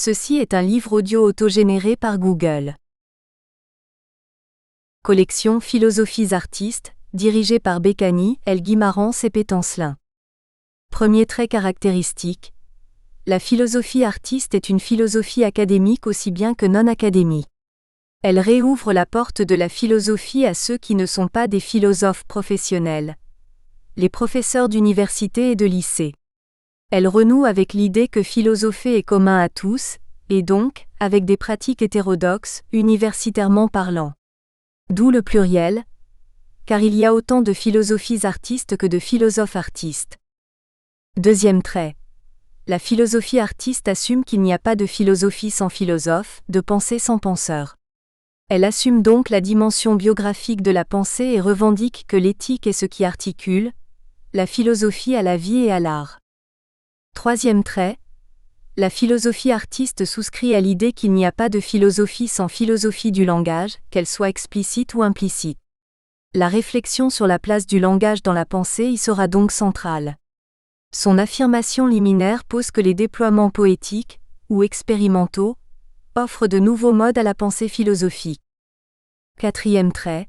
Ceci est un livre audio autogénéré par Google. Collection Philosophies artistes, dirigée par Bécani, L. Guimarães et Pétancelin. Premier trait caractéristique. La philosophie artiste est une philosophie académique aussi bien que non académique. Elle réouvre la porte de la philosophie à ceux qui ne sont pas des philosophes professionnels, les professeurs d'université et de lycée. Elle renoue avec l'idée que philosopher est commun à tous, et donc, avec des pratiques hétérodoxes, universitairement parlant. D'où le pluriel, car il y a autant de philosophies artistes que de philosophes artistes. Deuxième trait. La philosophie artiste assume qu'il n'y a pas de philosophie sans philosophe, de pensée sans penseur. Elle assume donc la dimension biographique de la pensée et revendique que l'éthique est ce qui articule la philosophie à la vie et à l'art. Troisième trait. La philosophie artiste souscrit à l'idée qu'il n'y a pas de philosophie sans philosophie du langage, qu'elle soit explicite ou implicite. La réflexion sur la place du langage dans la pensée y sera donc centrale. Son affirmation liminaire pose que les déploiements poétiques, ou expérimentaux, offrent de nouveaux modes à la pensée philosophique. Quatrième trait.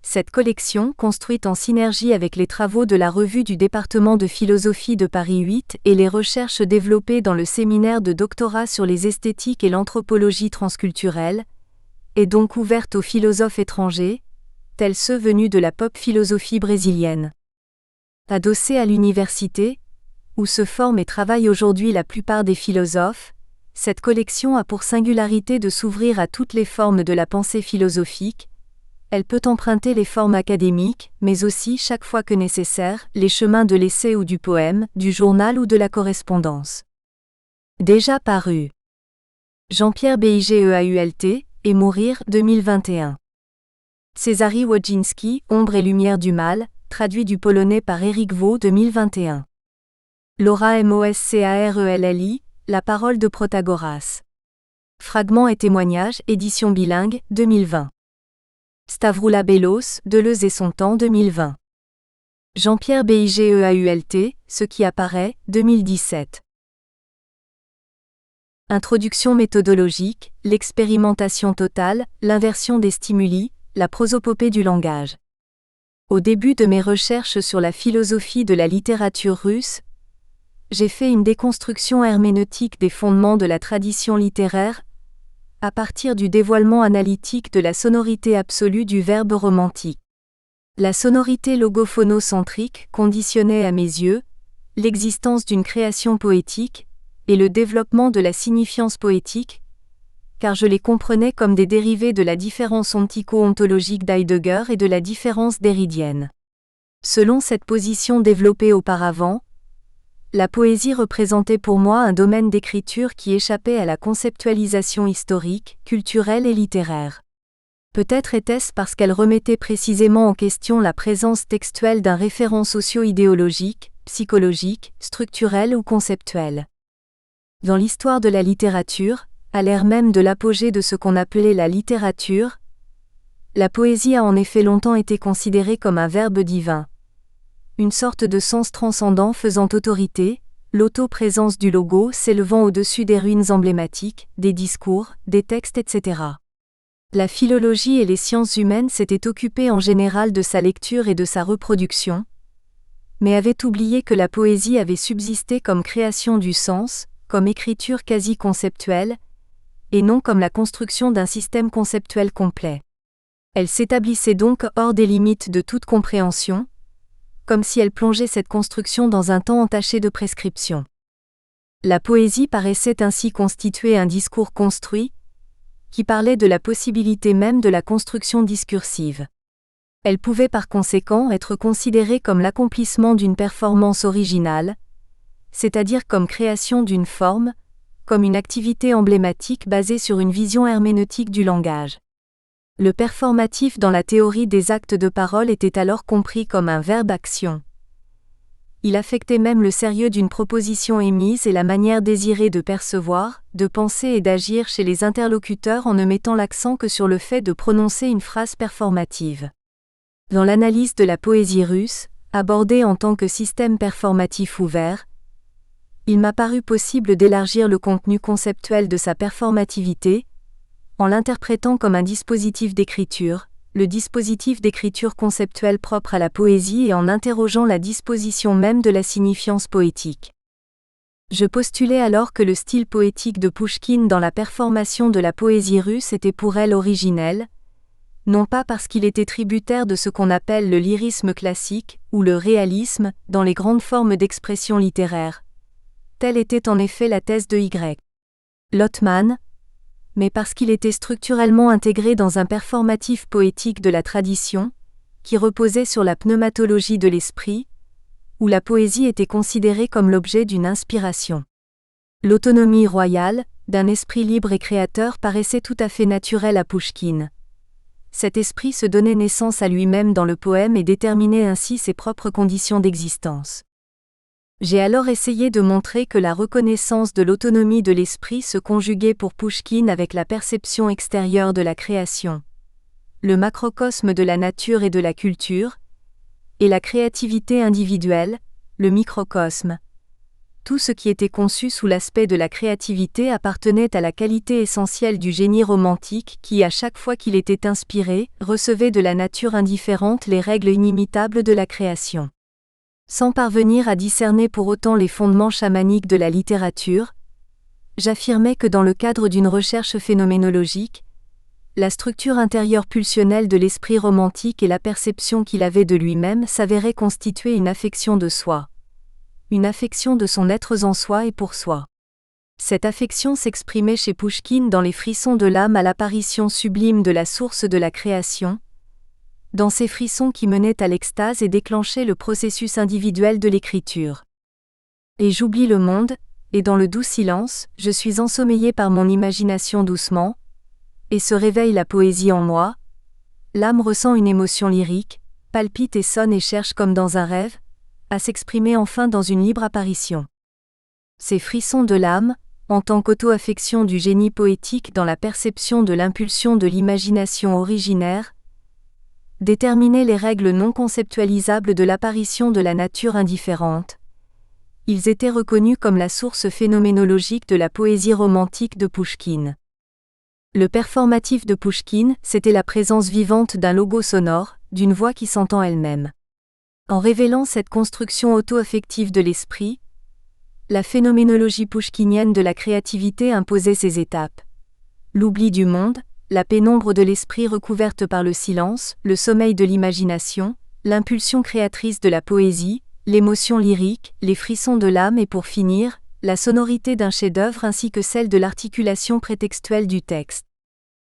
Cette collection, construite en synergie avec les travaux de la revue du département de philosophie de Paris 8 et les recherches développées dans le séminaire de doctorat sur les esthétiques et l'anthropologie transculturelle, est donc ouverte aux philosophes étrangers, tels ceux venus de la pop-philosophie brésilienne. Adossée à l'université, où se forment et travaillent aujourd'hui la plupart des philosophes, cette collection a pour singularité de s'ouvrir à toutes les formes de la pensée philosophique. Elle peut emprunter les formes académiques, mais aussi, chaque fois que nécessaire, les chemins de l'essai ou du poème, du journal ou de la correspondance. Déjà paru. Jean-Pierre Bigeault et Mourir, 2021. Cezary Wojcinski, Ombre et lumière du mal, traduit du polonais par Éric Vaux, 2021. Laura Moscarelli, La parole de Protagoras. Fragments et témoignages, édition bilingue, 2020. Stavroula Bellos, Deleuze et son temps, 2020. Jean-Pierre Bigeault, Ce qui apparaît, 2017. Introduction méthodologique, l'expérimentation totale, l'inversion des stimuli, la prosopopée du langage. Au début de mes recherches sur la philosophie de la littérature russe, j'ai fait une déconstruction herméneutique des fondements de la tradition littéraire, à partir du dévoilement analytique de la sonorité absolue du verbe romantique. La sonorité logophonocentrique conditionnait à mes yeux l'existence d'une création poétique et le développement de la signifiance poétique, car je les comprenais comme des dérivés de la différence ontico-ontologique d'Heidegger et de la différence derridienne. Selon cette position développée auparavant, la poésie représentait pour moi un domaine d'écriture qui échappait à la conceptualisation historique, culturelle et littéraire. Peut-être était-ce parce qu'elle remettait précisément en question la présence textuelle d'un référent socio-idéologique, psychologique, structurel ou conceptuel. Dans l'histoire de la littérature, à l'ère même de l'apogée de ce qu'on appelait la littérature, la poésie a en effet longtemps été considérée comme un verbe divin. Une sorte de sens transcendant faisant autorité, l'auto-présence du logo s'élevant au-dessus des ruines emblématiques, des discours, des textes, etc. La philologie et les sciences humaines s'étaient occupées en général de sa lecture et de sa reproduction, mais avaient oublié que la poésie avait subsisté comme création du sens, comme écriture quasi conceptuelle, et non comme la construction d'un système conceptuel complet. Elle s'établissait donc hors des limites de toute compréhension, comme si elle plongeait cette construction dans un temps entaché de prescription. La poésie paraissait ainsi constituer un discours construit, qui parlait de la possibilité même de la construction discursive. Elle pouvait par conséquent être considérée comme l'accomplissement d'une performance originale, c'est-à-dire comme création d'une forme, comme une activité emblématique basée sur une vision herméneutique du langage. Le performatif dans la théorie des actes de parole était alors compris comme un verbe-action. Il affectait même le sérieux d'une proposition émise et la manière désirée de percevoir, de penser et d'agir chez les interlocuteurs en ne mettant l'accent que sur le fait de prononcer une phrase performative. Dans l'analyse de la poésie russe, abordée en tant que système performatif ouvert, Il m'a paru possible d'élargir le contenu conceptuel de sa performativité, en l'interprétant comme un dispositif d'écriture, le dispositif d'écriture conceptuelle propre à la poésie et en interrogeant la disposition même de la signifiance poétique. Je postulais alors que le style poétique de Pouchkine dans la performation de la poésie russe était pour elle originel, non pas parce qu'il était tributaire de ce qu'on appelle le lyrisme classique, ou le réalisme, dans les grandes formes d'expression littéraire. Telle était en effet la thèse de Y. Lottmann, mais parce qu'il était structurellement intégré dans un performatif poétique de la tradition, qui reposait sur la pneumatologie de l'esprit, où la poésie était considérée comme l'objet d'une inspiration. L'autonomie royale, d'un esprit libre et créateur paraissait tout à fait naturelle à Pouchkine. Cet esprit se donnait naissance à lui-même dans le poème et déterminait ainsi ses propres conditions d'existence. J'ai alors essayé de montrer que la reconnaissance de l'autonomie de l'esprit se conjuguait pour Pouchkine avec la perception extérieure de la création, le macrocosme de la nature et de la culture, et la créativité individuelle, le microcosme. Tout ce qui était conçu sous l'aspect de la créativité appartenait à la qualité essentielle du génie romantique qui, à chaque fois qu'il était inspiré, recevait de la nature indifférente les règles inimitables de la création. Sans parvenir à discerner pour autant les fondements chamaniques de la littérature, j'affirmais que dans le cadre d'une recherche phénoménologique, la structure intérieure pulsionnelle de l'esprit romantique et la perception qu'il avait de lui-même s'avéraient constituer une affection de soi, une affection de son être en soi et pour soi. Cette affection s'exprimait chez Pouchkine dans les frissons de l'âme à l'apparition sublime de la source de la création, dans ces frissons qui menaient à l'extase et déclenchaient le processus individuel de l'écriture. Et j'oublie le monde, et dans le doux silence, je suis ensommeillé par mon imagination doucement, et se réveille la poésie en moi, l'âme ressent une émotion lyrique, palpite et sonne et cherche comme dans un rêve, à s'exprimer enfin dans une libre apparition. Ces frissons de l'âme, en tant qu'auto-affection du génie poétique dans la perception de l'impulsion de l'imagination originaire, déterminaient les règles non conceptualisables de l'apparition de la nature indifférente. Ils étaient reconnus comme la source phénoménologique de la poésie romantique de Pouchkine. Le performatif de Pouchkine, c'était la présence vivante d'un logo sonore, d'une voix qui s'entend elle-même. En révélant cette construction auto-affective de l'esprit, la phénoménologie pouchkinienne de la créativité imposait ses étapes. L'oubli du monde, la pénombre de l'esprit recouverte par le silence, le sommeil de l'imagination, l'impulsion créatrice de la poésie, l'émotion lyrique, les frissons de l'âme et pour finir, la sonorité d'un chef-d'œuvre ainsi que celle de l'articulation prétextuelle du texte.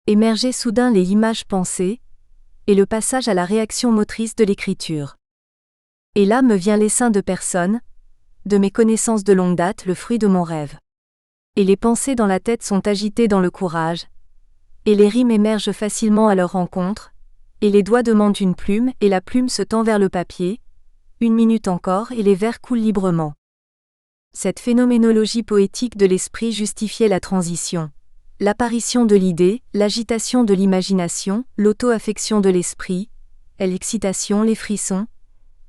Émergeaient soudain les images pensées, et le passage à la réaction motrice de l'écriture. Et là me vient l'essaim de personnes, de mes connaissances de longue date le fruit de mon rêve. Et les pensées dans la tête sont agitées dans le courage, et les rimes émergent facilement à leur rencontre, et les doigts demandent une plume et la plume se tend vers le papier, une minute encore et les vers coulent librement. Cette phénoménologie poétique de l'esprit justifiait la transition, l'apparition de l'idée, l'agitation de l'imagination, l'auto-affection de l'esprit, l'excitation, les frissons,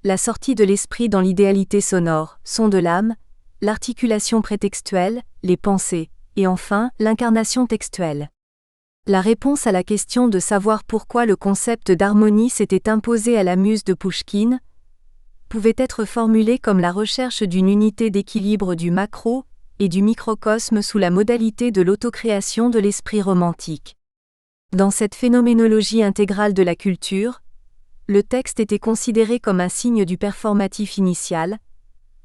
la sortie de l'esprit dans l'idéalité sonore, son de l'âme, l'articulation prétextuelle, les pensées, et enfin, l'incarnation textuelle. La réponse à la question de savoir pourquoi le concept d'harmonie s'était imposé à la muse de Pouchkine pouvait être formulée comme la recherche d'une unité d'équilibre du macro et du microcosme sous la modalité de l'autocréation de l'esprit romantique. Dans cette phénoménologie intégrale de la culture, le texte était considéré comme un signe du performatif initial,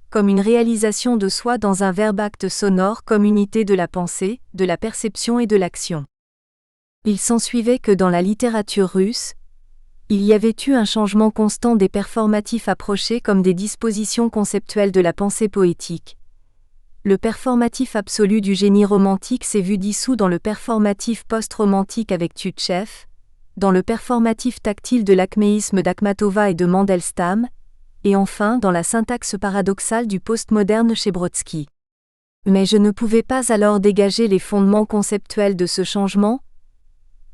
comme une réalisation de soi dans un verbe-acte sonore comme unité de la pensée, de la perception et de l'action. Il s'ensuivait que dans la littérature russe, il y avait eu un changement constant des performatifs approchés comme des dispositions conceptuelles de la pensée poétique. Le performatif absolu du génie romantique s'est vu dissous dans le performatif post-romantique avec Tchutchev, dans le performatif tactile de l'acméisme d'Akhmatova et de Mandelstam, et enfin dans la syntaxe paradoxale du postmoderne chez Brodsky. Mais je ne pouvais pas alors dégager les fondements conceptuels de ce changement,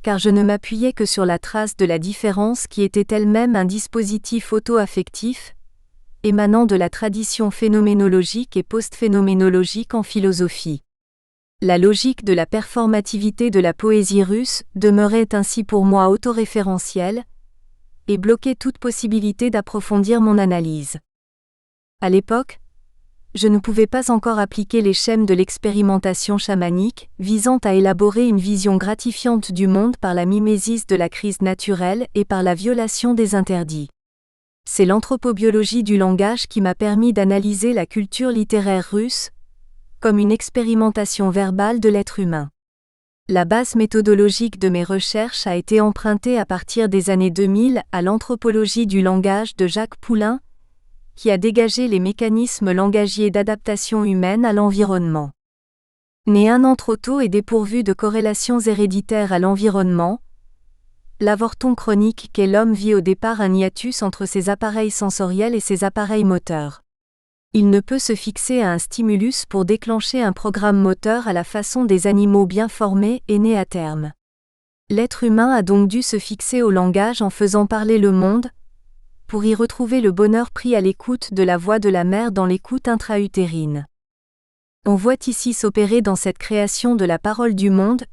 car je ne m'appuyais que sur la trace de la différence qui était elle-même un dispositif auto-affectif, émanant de la tradition phénoménologique et post-phénoménologique en philosophie. La logique de la performativité de la poésie russe demeurait ainsi pour moi autoréférentielle et bloquait toute possibilité d'approfondir mon analyse. À l'époque, je ne pouvais pas encore appliquer les schèmes de l'expérimentation chamanique, visant à élaborer une vision gratifiante du monde par la mimésis de la crise naturelle et par la violation des interdits. C'est l'anthropobiologie du langage qui m'a permis d'analyser la culture littéraire russe comme une expérimentation verbale de l'être humain. La base méthodologique de mes recherches a été empruntée à partir des années 2000 à l'anthropologie du langage de Jacques Poulain, qui a dégagé les mécanismes langagiers d'adaptation humaine à l'environnement. Né un an trop tôt et dépourvu de corrélations héréditaires à l'environnement, l'avorton chronique qu'est l'homme vit au départ un hiatus entre ses appareils sensoriels et ses appareils moteurs. Il ne peut se fixer à un stimulus pour déclencher un programme moteur à la façon des animaux bien formés et nés à terme. L'être humain a donc dû se fixer au langage en faisant parler le monde, pour y retrouver le bonheur pris à l'écoute de la voix de la mère dans l'écoute intra-utérine. On voit ici s'opérer dans cette création de la parole du monde,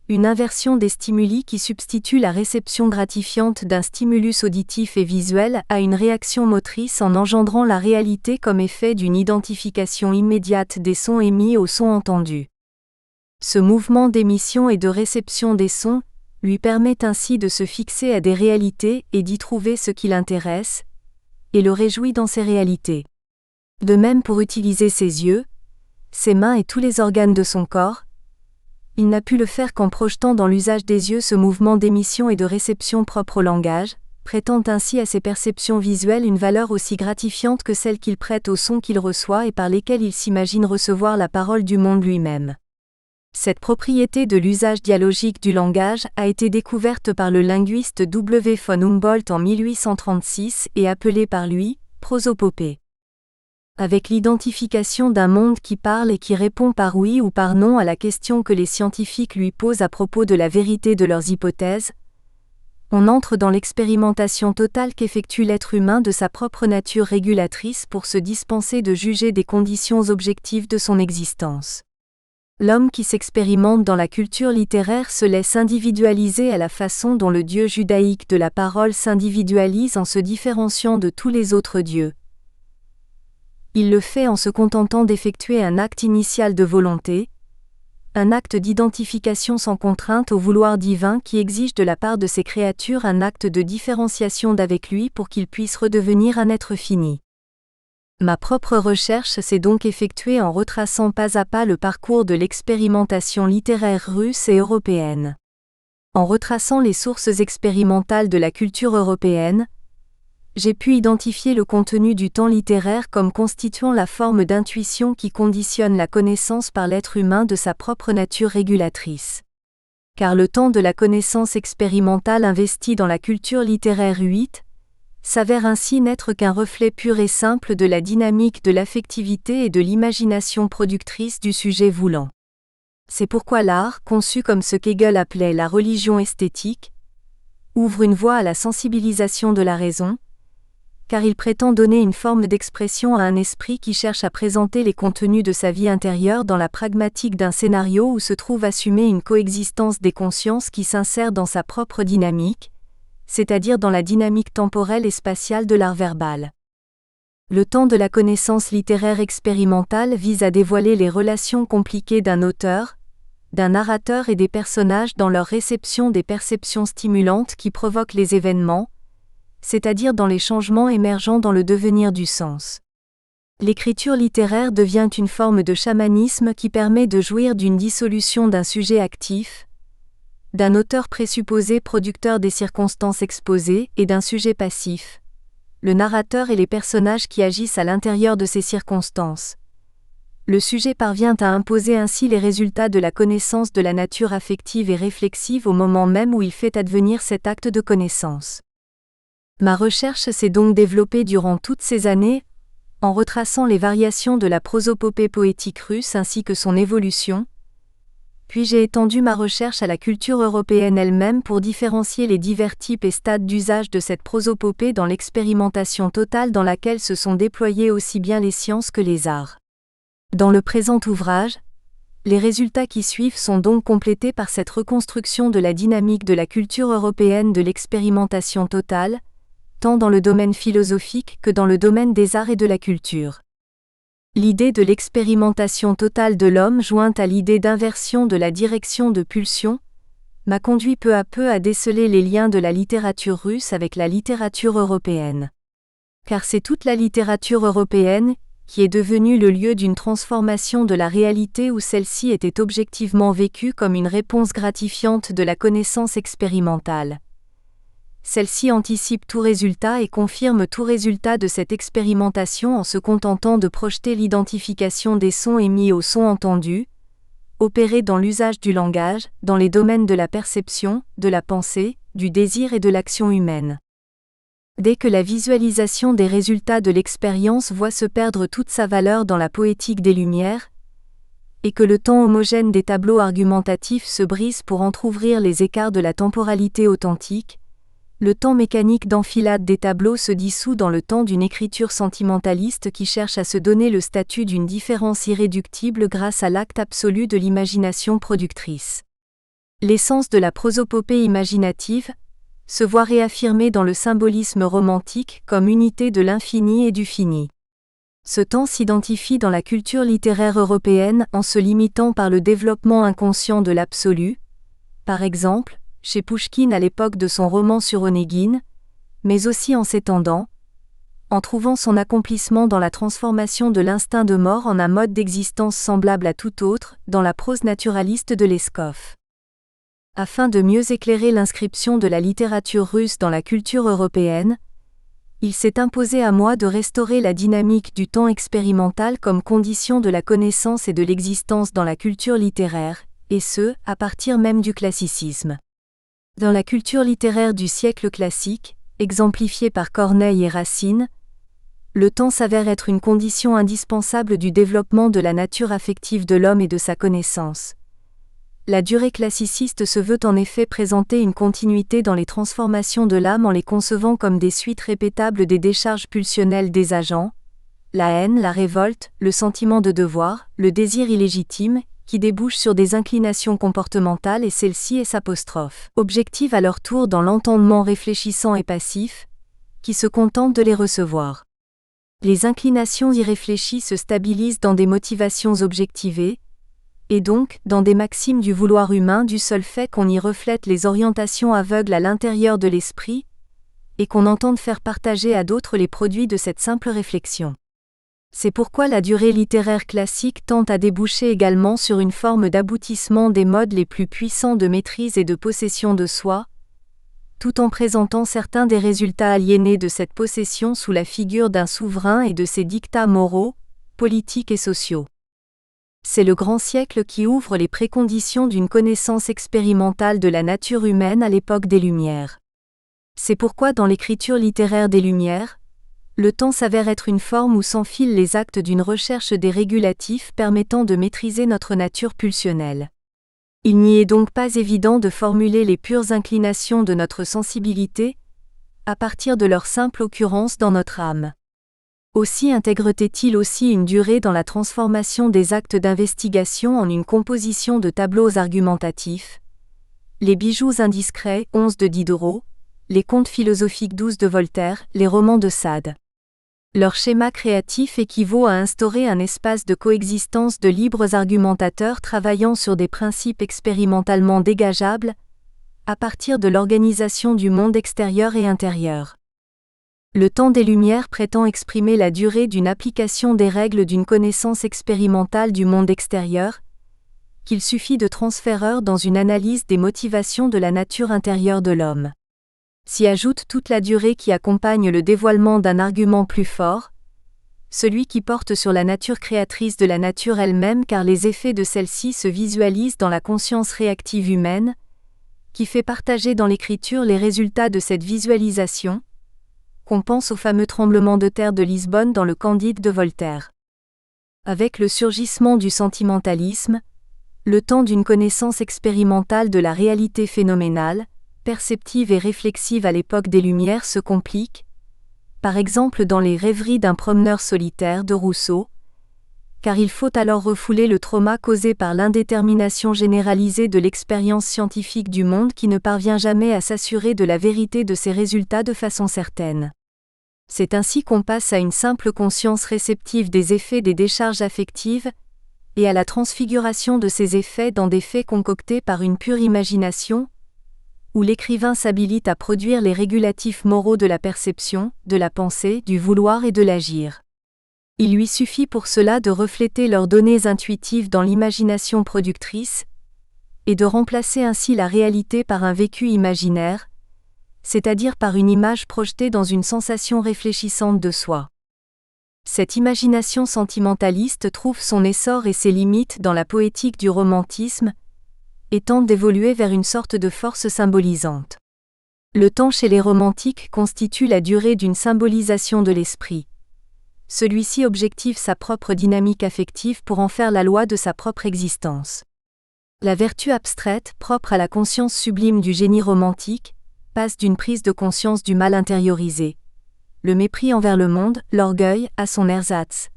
une inversion des stimuli qui substitue la réception gratifiante d'un stimulus auditif et visuel à une réaction motrice en engendrant la réalité comme effet d'une identification immédiate des sons émis aux sons entendus. Ce mouvement d'émission et de réception des sons lui permet ainsi de se fixer à des réalités et d'y trouver ce qui l'intéresse, et le réjouit dans ces réalités. De même pour utiliser ses yeux, ses mains et tous les organes de son corps, il n'a pu le faire qu'en projetant dans l'usage des yeux ce mouvement d'émission et de réception propre au langage, prêtant ainsi à ses perceptions visuelles une valeur aussi gratifiante que celle qu'il prête aux sons qu'il reçoit et par lesquels il s'imagine recevoir la parole du monde lui-même. Cette propriété de l'usage dialogique du langage a été découverte par le linguiste W. von Humboldt en 1836 et appelée par lui prosopopée. Avec l'identification d'un monde qui parle et qui répond par oui ou par non à la question que les scientifiques lui posent à propos de la vérité de leurs hypothèses, on entre dans l'expérimentation totale qu'effectue l'être humain de sa propre nature régulatrice pour se dispenser de juger des conditions objectives de son existence. L'homme qui s'expérimente dans la culture littéraire se laisse individualiser à la façon dont le Dieu judaïque de la parole s'individualise en se différenciant de tous les autres dieux. Il le fait en se contentant d'effectuer un acte initial de volonté, un acte d'identification sans contrainte au vouloir divin qui exige de la part de ses créatures un acte de différenciation d'avec lui pour qu'il puisse redevenir un être fini. Ma propre recherche s'est donc effectuée en retraçant pas à pas le parcours de l'expérimentation littéraire russe et européenne. En retraçant les sources expérimentales de la culture européenne, j'ai pu identifier le contenu du temps littéraire comme constituant la forme d'intuition qui conditionne la connaissance par l'être humain de sa propre nature régulatrice. Car le temps de la connaissance expérimentale investie dans la culture littéraire huite s'avère ainsi n'être qu'un reflet pur et simple de la dynamique de l'affectivité et de l'imagination productrice du sujet voulant. C'est pourquoi l'art, conçu comme ce qu'Hegel appelait la religion esthétique, ouvre une voie à la sensibilisation de la raison, car il prétend donner une forme d'expression à un esprit qui cherche à présenter les contenus de sa vie intérieure dans la pragmatique d'un scénario où se trouve assumée une coexistence des consciences qui s'insère dans sa propre dynamique, c'est-à-dire dans la dynamique temporelle et spatiale de l'art verbal. Le temps de la connaissance littéraire expérimentale vise à dévoiler les relations compliquées d'un auteur, d'un narrateur et des personnages dans leur réception des perceptions stimulantes qui provoquent les événements, c'est-à-dire dans les changements émergents dans le devenir du sens. L'écriture littéraire devient une forme de chamanisme qui permet de jouir d'une dissolution d'un sujet actif, d'un auteur présupposé producteur des circonstances exposées et d'un sujet passif, le narrateur et les personnages qui agissent à l'intérieur de ces circonstances. Le sujet parvient à imposer ainsi les résultats de la connaissance de la nature affective et réflexive au moment même où il fait advenir cet acte de connaissance. Ma recherche s'est donc développée durant toutes ces années, en retraçant les variations de la prosopopée poétique russe ainsi que son évolution, Puis j'ai étendu ma recherche à la culture européenne elle-même pour différencier les divers types et stades d'usage de cette prosopopée dans l'expérimentation totale dans laquelle se sont déployés aussi bien les sciences que les arts. Dans le présent ouvrage, les résultats qui suivent sont donc complétés par cette reconstruction de la dynamique de la culture européenne de l'expérimentation totale, tant dans le domaine philosophique que dans le domaine des arts et de la culture. L'idée de l'expérimentation totale de l'homme jointe à l'idée d'inversion de la direction de pulsion m'a conduit peu à peu à déceler les liens de la littérature russe avec la littérature européenne. Car c'est toute la littérature européenne qui est devenue le lieu d'une transformation de la réalité où celle-ci était objectivement vécue comme une réponse gratifiante de la connaissance expérimentale. Celle-ci anticipe tout résultat et confirme tout résultat de cette expérimentation en se contentant de projeter l'identification des sons émis aux sons entendus, opérés dans l'usage du langage, dans les domaines de la perception, de la pensée, du désir et de l'action humaine. Dès que la visualisation des résultats de l'expérience voit se perdre toute sa valeur dans la poétique des Lumières, et que le temps homogène des tableaux argumentatifs se brise pour entr'ouvrir les écarts de la temporalité authentique, le temps mécanique d'enfilade des tableaux se dissout dans le temps d'une écriture sentimentaliste qui cherche à se donner le statut d'une différence irréductible grâce à l'acte absolu de l'imagination productrice. L'essence de la prosopopée imaginative se voit réaffirmée dans le symbolisme romantique comme unité de l'infini et du fini. Ce temps s'identifie dans la culture littéraire européenne en se limitant par le développement inconscient de l'absolu, par exemple, chez Pouchkine à l'époque de son roman sur Onéguine, mais aussi en s'étendant, en trouvant son accomplissement dans la transformation de l'instinct de mort en un mode d'existence semblable à tout autre, dans la prose naturaliste de Leskov. Afin de mieux éclairer l'inscription de la littérature russe dans la culture européenne, il s'est imposé à moi de restaurer la dynamique du temps expérimental comme condition de la connaissance et de l'existence dans la culture littéraire, et ce, à partir même du classicisme. Dans la culture littéraire du siècle classique, exemplifiée par Corneille et Racine, le temps s'avère être une condition indispensable du développement de la nature affective de l'homme et de sa connaissance. La durée classiciste se veut en effet présenter une continuité dans les transformations de l'âme en les concevant comme des suites répétables des décharges pulsionnelles des agents, la haine, la révolte, le sentiment de devoir, le désir illégitime, qui débouchent sur des inclinations comportementales et celle-ci est s'apostrophe, objective à leur tour dans l'entendement réfléchissant et passif, qui se contente de les recevoir. Les inclinations irréfléchies se stabilisent dans des motivations objectivées, et donc dans des maximes du vouloir humain du seul fait qu'on y reflète les orientations aveugles à l'intérieur de l'esprit, et qu'on entende faire partager à d'autres les produits de cette simple réflexion. C'est pourquoi la durée littéraire classique tente à déboucher également sur une forme d'aboutissement des modes les plus puissants de maîtrise et de possession de soi, tout en présentant certains des résultats aliénés de cette possession sous la figure d'un souverain et de ses dictats moraux, politiques et sociaux. C'est le grand siècle qui ouvre les préconditions d'une connaissance expérimentale de la nature humaine à l'époque des Lumières. C'est pourquoi dans l'écriture littéraire des Lumières, le temps s'avère être une forme où s'enfilent les actes d'une recherche des régulatifs permettant de maîtriser notre nature pulsionnelle. Il n'y est donc pas évident de formuler les pures inclinations de notre sensibilité, à partir de leur simple occurrence dans notre âme. Aussi intègre-t-il aussi une durée dans la transformation des actes d'investigation en une composition de tableaux argumentatifs, les bijoux indiscrets 11 de Diderot, les contes philosophiques 12 de Voltaire, les romans de Sade. Leur schéma créatif équivaut à instaurer un espace de coexistence de libres argumentateurs travaillant sur des principes expérimentalement dégageables, à partir de l'organisation du monde extérieur et intérieur. Le temps des Lumières prétend exprimer la durée d'une application des règles d'une connaissance expérimentale du monde extérieur, qu'il suffit de transférer dans une analyse des motivations de la nature intérieure de l'homme. S'y ajoute toute la durée qui accompagne le dévoilement d'un argument plus fort, celui qui porte sur la nature créatrice de la nature elle-même car les effets de celle-ci se visualisent dans la conscience réactive humaine, qui fait partager dans l'écriture les résultats de cette visualisation, qu'on pense au fameux tremblement de terre de Lisbonne dans le Candide de Voltaire. Avec le surgissement du sentimentalisme, le temps d'une connaissance expérimentale de la réalité phénoménale, perceptive et réflexive à l'époque des Lumières se complique, par exemple dans les Rêveries d'un promeneur solitaire de Rousseau, car il faut alors refouler le trauma causé par l'indétermination généralisée de l'expérience scientifique du monde qui ne parvient jamais à s'assurer de la vérité de ses résultats de façon certaine. C'est ainsi qu'on passe à une simple conscience réceptive des effets des décharges affectives, et à la transfiguration de ces effets dans des faits concoctés par une pure imagination, où l'écrivain s'habilite à produire les régulatifs moraux de la perception, de la pensée, du vouloir et de l'agir. Il lui suffit pour cela de refléter leurs données intuitives dans l'imagination productrice, et de remplacer ainsi la réalité par un vécu imaginaire, c'est-à-dire par une image projetée dans une sensation réfléchissante de soi. Cette imagination sentimentaliste trouve son essor et ses limites dans la poétique du romantisme, et tente d'évoluer vers une sorte de force symbolisante. Le temps chez les romantiques constitue la durée d'une symbolisation de l'esprit. Celui-ci objective sa propre dynamique affective pour en faire la loi de sa propre existence. La vertu abstraite, propre à la conscience sublime du génie romantique, passe d'une prise de conscience du mal intériorisé, le mépris envers le monde, l'orgueil, à son ersatz,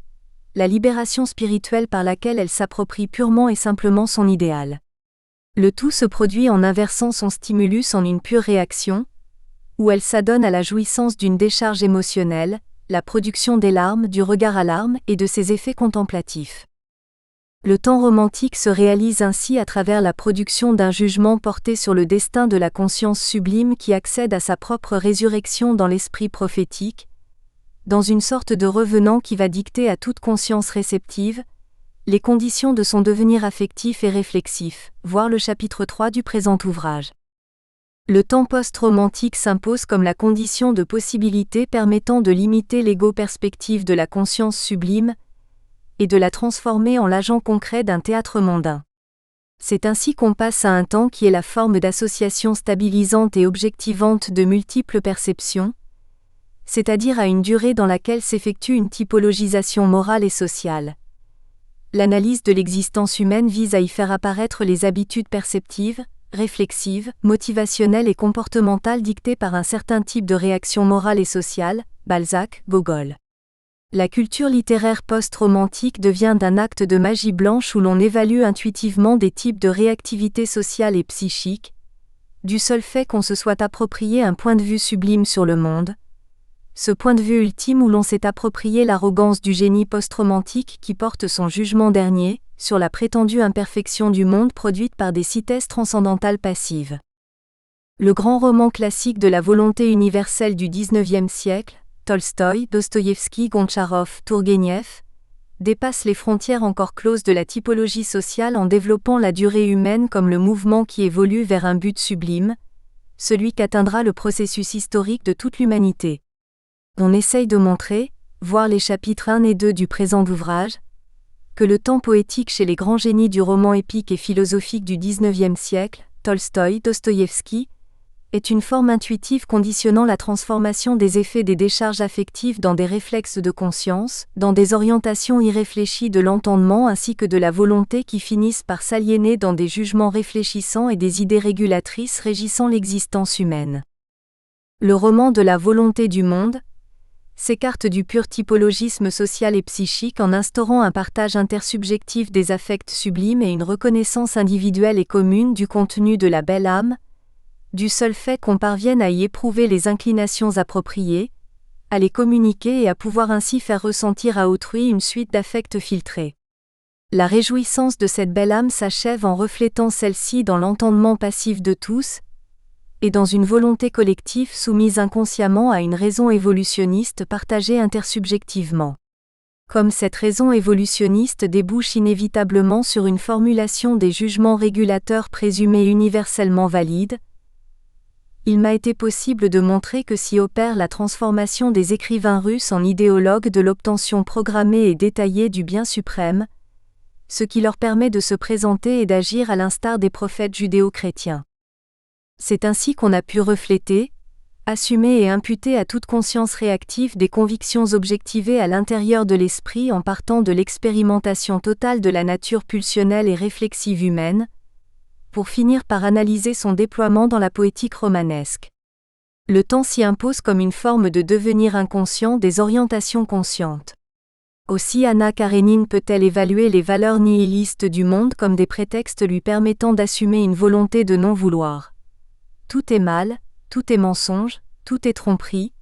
la libération spirituelle par laquelle elle s'approprie purement et simplement son idéal. Le tout se produit en inversant son stimulus en une pure réaction, où elle s'adonne à la jouissance d'une décharge émotionnelle, la production des larmes, du regard à larmes et de ses effets contemplatifs. Le temps romantique se réalise ainsi à travers la production d'un jugement porté sur le destin de la conscience sublime qui accède à sa propre résurrection dans l'esprit prophétique, dans une sorte de revenant qui va dicter à toute conscience réceptive les conditions de son devenir affectif et réflexif, voir le chapitre 3 du présent ouvrage. Le temps post-romantique s'impose comme la condition de possibilité permettant de limiter l'ego perspective de la conscience sublime, et de la transformer en l'agent concret d'un théâtre mondain. C'est ainsi qu'on passe à un temps qui est la forme d'association stabilisante et objectivante de multiples perceptions, c'est-à-dire à une durée dans laquelle s'effectue une typologisation morale et sociale. L'analyse de l'existence humaine vise à y faire apparaître les habitudes perceptives, réflexives, motivationnelles et comportementales dictées par un certain type de réaction morale et sociale, Balzac, Gogol. La culture littéraire post-romantique devient d'un acte de magie blanche où l'on évalue intuitivement des types de réactivité sociale et psychique, du seul fait qu'on se soit approprié un point de vue sublime sur le monde, ce point de vue ultime où l'on s'est approprié l'arrogance du génie post-romantique qui porte son jugement dernier sur la prétendue imperfection du monde produite par des cités transcendantales passives. Le grand roman classique de la volonté universelle du XIXe siècle, Tolstoï, Dostoïevski, Gontcharov, Tourgueniev, dépasse les frontières encore closes de la typologie sociale en développant la durée humaine comme le mouvement qui évolue vers un but sublime, celui qu'atteindra le processus historique de toute l'humanité. On essaye de montrer, voir les chapitres 1 et 2 du présent ouvrage, que le temps poétique chez les grands génies du roman épique et philosophique du XIXe siècle, Tolstoï, Dostoïevski, est une forme intuitive conditionnant la transformation des effets des décharges affectives dans des réflexes de conscience, dans des orientations irréfléchies de l'entendement ainsi que de la volonté qui finissent par s'aliéner dans des jugements réfléchissants et des idées régulatrices régissant l'existence humaine. Le roman de la volonté du monde s'écarte du pur typologisme social et psychique en instaurant un partage intersubjectif des affects sublimes et une reconnaissance individuelle et commune du contenu de la belle âme, du seul fait qu'on parvienne à y éprouver les inclinations appropriées, à les communiquer et à pouvoir ainsi faire ressentir à autrui une suite d'affects filtrés. La réjouissance de cette belle âme s'achève en reflétant celle-ci dans l'entendement passif de tous, et dans une volonté collective soumise inconsciemment à une raison évolutionniste partagée intersubjectivement. Comme cette raison évolutionniste débouche inévitablement sur une formulation des jugements régulateurs présumés universellement valides, il m'a été possible de montrer que s'y opère la transformation des écrivains russes en idéologues de l'obtention programmée et détaillée du bien suprême, ce qui leur permet de se présenter et d'agir à l'instar des prophètes judéo-chrétiens. C'est ainsi qu'on a pu refléter, Assumer et imputer à toute conscience réactive des convictions objectivées à l'intérieur de l'esprit en partant de l'expérimentation totale de la nature pulsionnelle et réflexive humaine, pour finir par analyser son déploiement dans la poétique romanesque. Le temps s'y impose comme une forme de devenir inconscient des orientations conscientes. Aussi Anna Karénine peut-elle évaluer les valeurs nihilistes du monde comme des prétextes lui permettant d'assumer une volonté de non-vouloir. Tout est mal, tout est mensonge, tout est tromperie,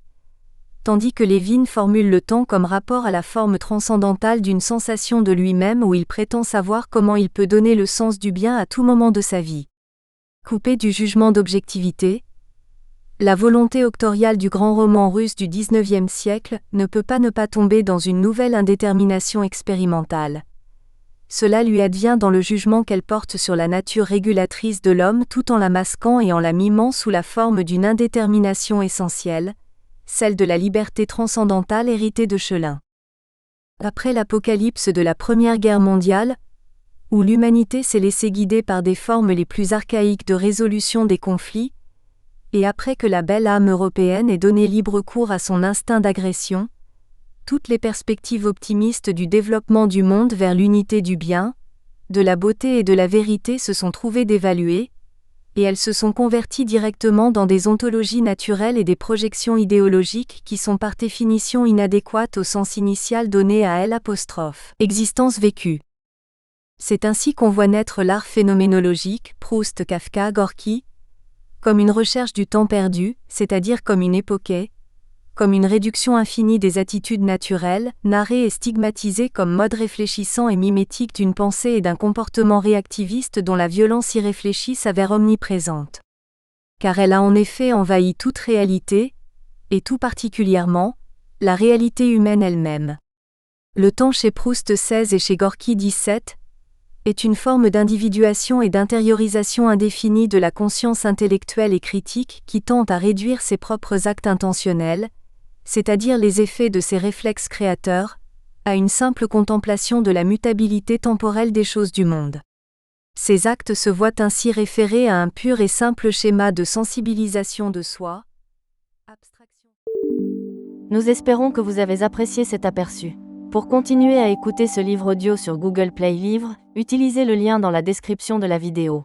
tandis que Lévin formule le temps comme rapport à la forme transcendantale d'une sensation de lui-même où il prétend savoir comment il peut donner le sens du bien à tout moment de sa vie. Coupé du jugement d'objectivité, la volonté octoriale du grand roman russe du XIXe siècle ne peut pas ne pas tomber dans une nouvelle indétermination expérimentale. Cela lui advient dans le jugement qu'elle porte sur la nature régulatrice de l'homme tout en la masquant et en la mimant sous la forme d'une indétermination essentielle, celle de la liberté transcendantale héritée de Schelin. Après l'apocalypse de la Première Guerre mondiale, où l'humanité s'est laissée guider par des formes les plus archaïques de résolution des conflits, et après que la belle âme européenne ait donné libre cours à son instinct d'agression, toutes les perspectives optimistes du développement du monde vers l'unité du bien, de la beauté et de la vérité se sont trouvées dévaluées, et elles se sont converties directement dans des ontologies naturelles et des projections idéologiques qui sont par définition inadéquates au sens initial donné à L', existence vécue. C'est ainsi qu'on voit naître l'art phénoménologique, Proust, Kafka, Gorky, comme une recherche du temps perdu, c'est-à-dire comme une époquée, comme une réduction infinie des attitudes naturelles, narrées et stigmatisées comme mode réfléchissant et mimétique d'une pensée et d'un comportement réactiviste dont la violence irréfléchie s'avère omniprésente. Car elle a en effet envahi toute réalité, et tout particulièrement, la réalité humaine elle-même. Le temps chez Proust 16 et chez Gorky 17 est une forme d'individuation et d'intériorisation indéfinie de la conscience intellectuelle et critique qui tente à réduire ses propres actes intentionnels, c'est-à-dire les effets de ses réflexes créateurs, à une simple contemplation de la mutabilité temporelle des choses du monde. Ces actes se voient ainsi référés à un pur et simple schéma de sensibilisation de soi. Nous espérons que vous avez apprécié cet aperçu. Pour continuer à écouter ce livre audio sur Google Play Livres, utilisez le lien dans la description de la vidéo.